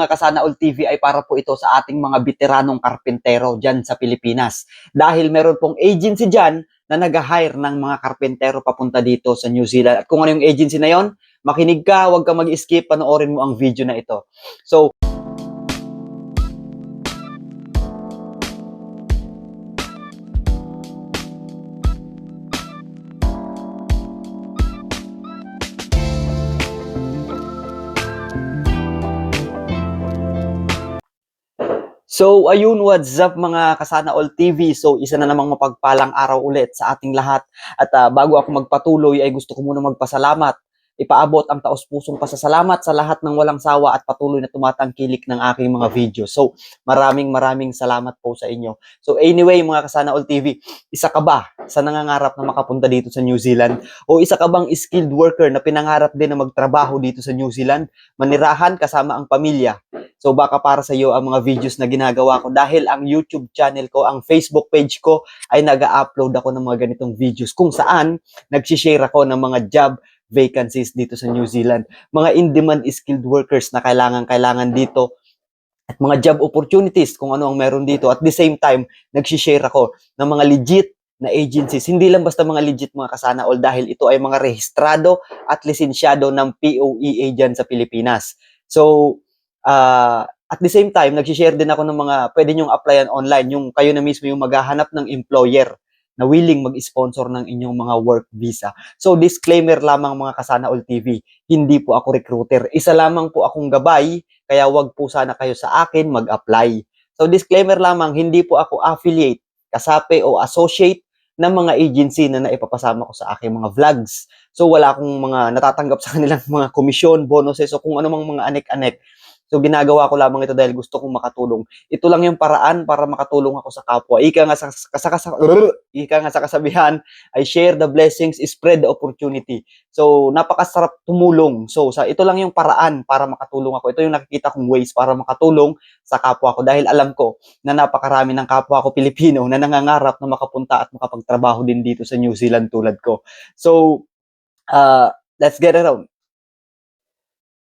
mga Kasana All TV ay para po ito sa ating mga veteranong karpentero dyan sa Pilipinas. Dahil meron pong agency dyan na nag-hire ng mga karpentero papunta dito sa New Zealand. At kung ano yung agency na yon, makinig ka, huwag ka mag-skip, panoorin mo ang video na ito. So, ayun, what's up mga Kasana All TV? So, isa na namang mapagpalang araw ulit sa ating lahat. At bago ako magpatuloy, ay gusto ko muna magpasalamat. Ipaabot ang taos-pusong pasasalamat sa lahat ng walang sawa at patuloy na tumatangkilik ng aking mga video. So, maraming salamat po sa inyo. So, anyway, mga Kasana All TV, isa ka ba sa nangangarap na makapunta dito sa New Zealand? O isa ka bang skilled worker na pinangarap din na magtrabaho dito sa New Zealand? Manirahan kasama ang pamilya? So baka para sa iyo ang mga videos na ginagawa ko dahil ang YouTube channel ko, ang Facebook page ko ay nag-upload ako ng mga ganitong videos kung saan nag-share ako ng mga job vacancies dito sa New Zealand, mga in-demand skilled workers na kailangan dito at mga job opportunities kung ano ang meron dito. At the same time, nag-share ako ng mga legit na agencies, hindi lang basta mga legit mga Kasana All dahil ito ay mga rehistrado at lisensyado ng POEA dyan sa Pilipinas. So, at the same time, nag-share din ako ng mga pwede nyong applyan online, yung kayo na mismo yung maghahanap ng employer na willing mag-sponsor ng inyong mga work visa. So, disclaimer lamang mga Kasana All TV, hindi po ako recruiter. Isa lamang po akong gabay, kaya wag po sana kayo sa akin mag-apply. So, disclaimer lamang, hindi po ako affiliate, kasapi o associate ng mga agency na naipapasama ko sa aking mga vlogs. So, wala akong mga natatanggap sa kanilang mga komisyon, bonuses, o kung anumang mga anek-anek. So, ginagawa ko lamang ito dahil gusto kong makatulong. Ito lang yung paraan para makatulong ako sa kapwa. Ika nga sa kasabihan, I share the blessings, spread the opportunity. So, napakasarap tumulong. So, ito lang yung paraan para makatulong ako. Ito yung nakikita kong ways para makatulong sa kapwa ko. Dahil alam ko na napakarami ng kapwa ko Pilipino na nangangarap na makapunta at makapagtrabaho din dito sa New Zealand tulad ko. So, let's get it on.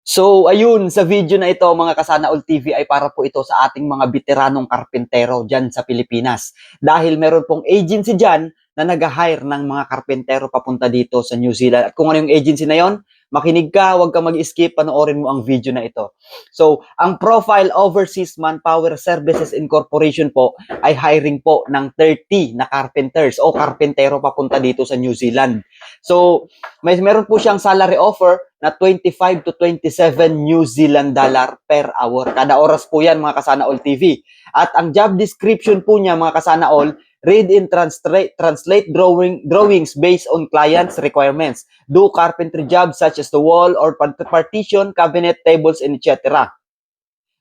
So, ayun, sa video na ito, mga Kasana All TV, ay para po ito sa ating mga veteranong karpentero dyan sa Pilipinas. Dahil meron pong agency dyan na nag-hire ng mga karpentero papunta dito sa New Zealand. At kung ano yung agency na yon, makinig ka, huwag ka mag-skip, panoorin mo ang video na ito. So, ang Profile Overseas Manpower Services Incorporation po ay hiring po ng 30 na carpenters o karpentero papunta dito sa New Zealand. So, meron po siyang salary offer na 25 to 27 New Zealand dollar per hour. Kada oras po yan, mga Kasana All TV. At ang job description po niya, mga Kasana All, read and translate drawings based on client's requirements. Do carpentry jobs such as the wall or partition, cabinet, tables, and etc.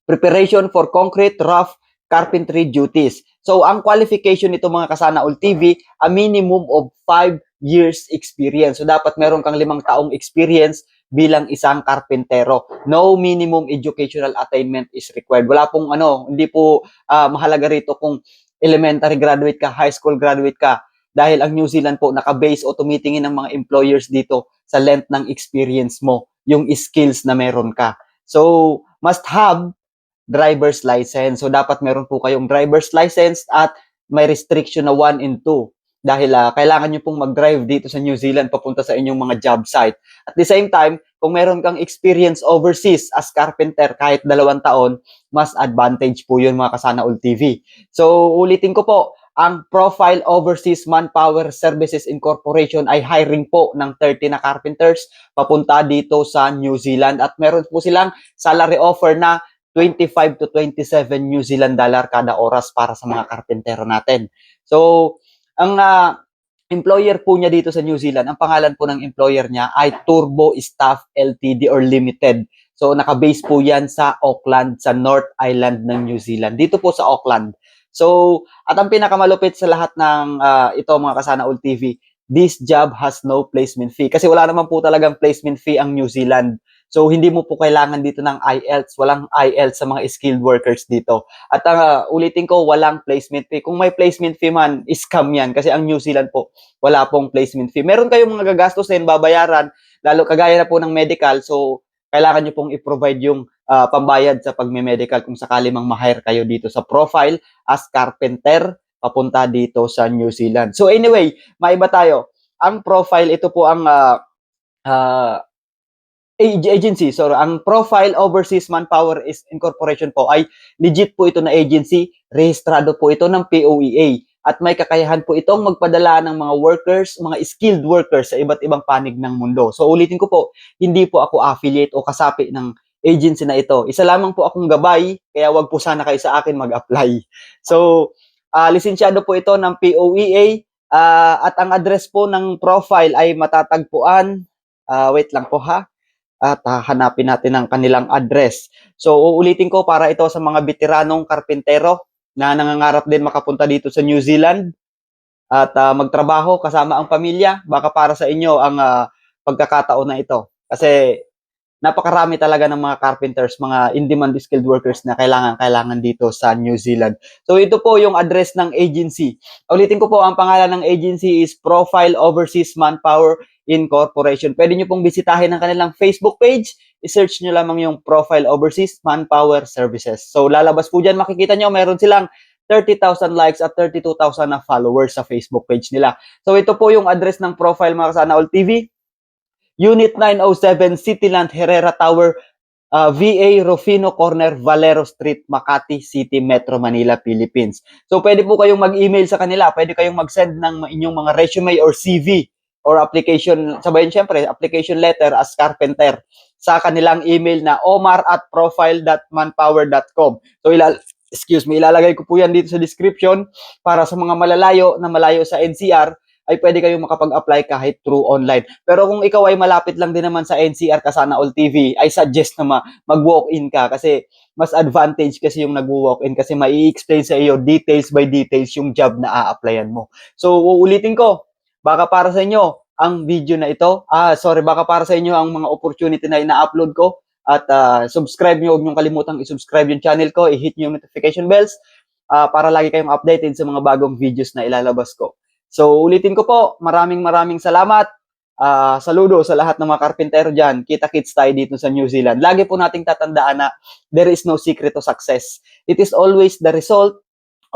Preparation for concrete, rough, carpentry duties. So, ang qualification nito, mga Kasana All TV, a minimum of 5 years experience. So, dapat meron kang 5 taong experience bilang isang karpentero. No minimum educational attainment is required. Wala pong hindi po mahalaga rito kung elementary graduate ka, high school graduate ka. Dahil ang New Zealand po naka-base o tumitingin ng mga employers dito sa length ng experience mo, yung skills na meron ka. So, must have driver's license. So, dapat meron po kayong driver's license at may restriction na 1 and 2. Dahil kailangan nyo pong mag-drive dito sa New Zealand papunta sa inyong mga job site. At the same time, kung meron kang experience overseas as carpenter kahit 2 taon, mas advantage po yun, mga Kasana All TV. So, ulitin ko po, ang Profile Overseas Manpower Services Incorporation ay hiring po ng 30 na carpenters papunta dito sa New Zealand. At meron po silang salary offer na 25 to 27 New Zealand dollar kada oras para sa mga karpentero natin. So, ang employer po niya dito sa New Zealand, ang pangalan po ng employer niya ay Turbo Staff Ltd or Limited. So, naka-base po yan sa Auckland, sa North Island ng New Zealand. Dito po sa Auckland. So, at ang pinakamalupit sa lahat ng ito, mga Kasana All TV, this job has no placement fee. Kasi wala naman po talagang placement fee ang New Zealand. So, hindi mo po kailangan dito ng IELTS. Walang IELTS sa mga skilled workers dito. At ulitin ko, walang placement fee. Kung may placement fee man, scam yan. Kasi ang New Zealand po, wala pong placement fee. Meron kayong mga gagastos na yun, babayaran. Lalo kagaya na po ng medical. So, kailangan nyo pong i-provide yung pambayad sa pagme-medical kung sakali mang ma-hire kayo dito sa profile as carpenter papunta dito sa New Zealand. So anyway, maiba tayo. Ang profile, ito po ang uh, agency. So, ang Profile Overseas Manpower is Incorporation po ay legit po ito na agency. Rehistrado po ito ng POEA. At may kakayahan po itong magpadala ng mga workers, mga skilled workers sa iba't ibang panig ng mundo. So, ulitin ko po, hindi po ako affiliate o kasapi ng agency na ito. Isa lamang po akong gabay, kaya wag po sana kayo sa akin mag-apply. So, lisensyado po ito ng POEA at ang address po ng profile ay matatagpuan. Wait lang po ha. At hanapin natin ang kanilang address. So, uulitin ko para ito sa mga veteranong karpintero na nangangarap din makapunta dito sa New Zealand at magtrabaho kasama ang pamilya. Baka para sa inyo ang pagkakataon na ito. Kasi napakarami talaga ng mga carpenters, mga in-demand skilled workers na kailangan dito sa New Zealand. So ito po yung address ng agency. Ulitin ko po, ang pangalan ng agency is Profile Overseas Manpower Incorporation. Pwede nyo pong bisitahin ang kanilang Facebook page. I-search nyo lamang yung Profile Overseas Manpower Services. So lalabas po dyan, makikita nyo, meron silang 30,000 likes at 32,000 na followers sa Facebook page nila. So ito po yung address ng profile, mga Kasana All TV. Unit 907, Cityland, Herrera Tower, VA Rufino Corner, Valero Street, Makati City, Metro Manila, Philippines. So, pwede po kayong mag-email sa kanila. Pwede kayong mag-send ng inyong mga resume or CV or application, sabayin syempre, application letter as carpenter sa kanilang email na omar@profile.manpower.com. So, ilalagay ko po yan dito sa description para sa mga malayo sa NCR, ay pwede kayong makapag-apply kahit through online. Pero kung ikaw ay malapit lang din naman sa NCR, Kasana All TV, I suggest na mag-walk-in ka kasi mas advantage kasi yung nag-walk-in kasi mai-explain sa iyo details by details yung job na a-applyan mo. So, uulitin ko, baka para sa inyo ang video na ito, baka para sa inyo ang mga opportunity na ina-upload ko at subscribe nyo, huwag nyo kalimutang i-subscribe yung channel ko, i-hit nyo yung notification bells para lagi kayong updated sa mga bagong videos na ilalabas ko. So, ulitin ko po, maraming salamat. Saludo sa lahat ng mga karpintero dyan. Kita-kits tayo dito sa New Zealand. Lagi po nating tatandaan na there is no secret to success. It is always the result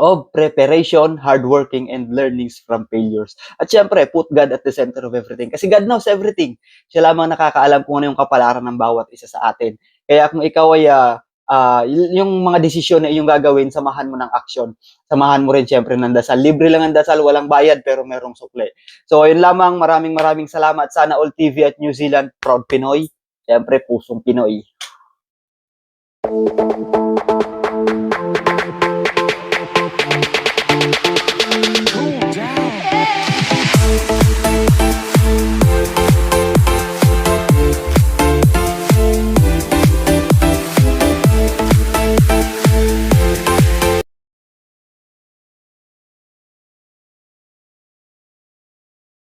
of preparation, hardworking, and learnings from failures. At syempre, put God at the center of everything. Kasi God knows everything. Siya lamang nakakaalam kung ano yung kapalaran ng bawat isa sa atin. Kaya kung ikaw ay yung mga desisyon na iyong gagawin, samahan mo ng aksyon. Samahan mo rin syempre ng dasal. Libre lang ang dasal, walang bayad, pero merong sukle. So, yun lamang. Maraming salamat. Sana All TV at New Zealand, proud Pinoy. Syempre, pusong Pinoy.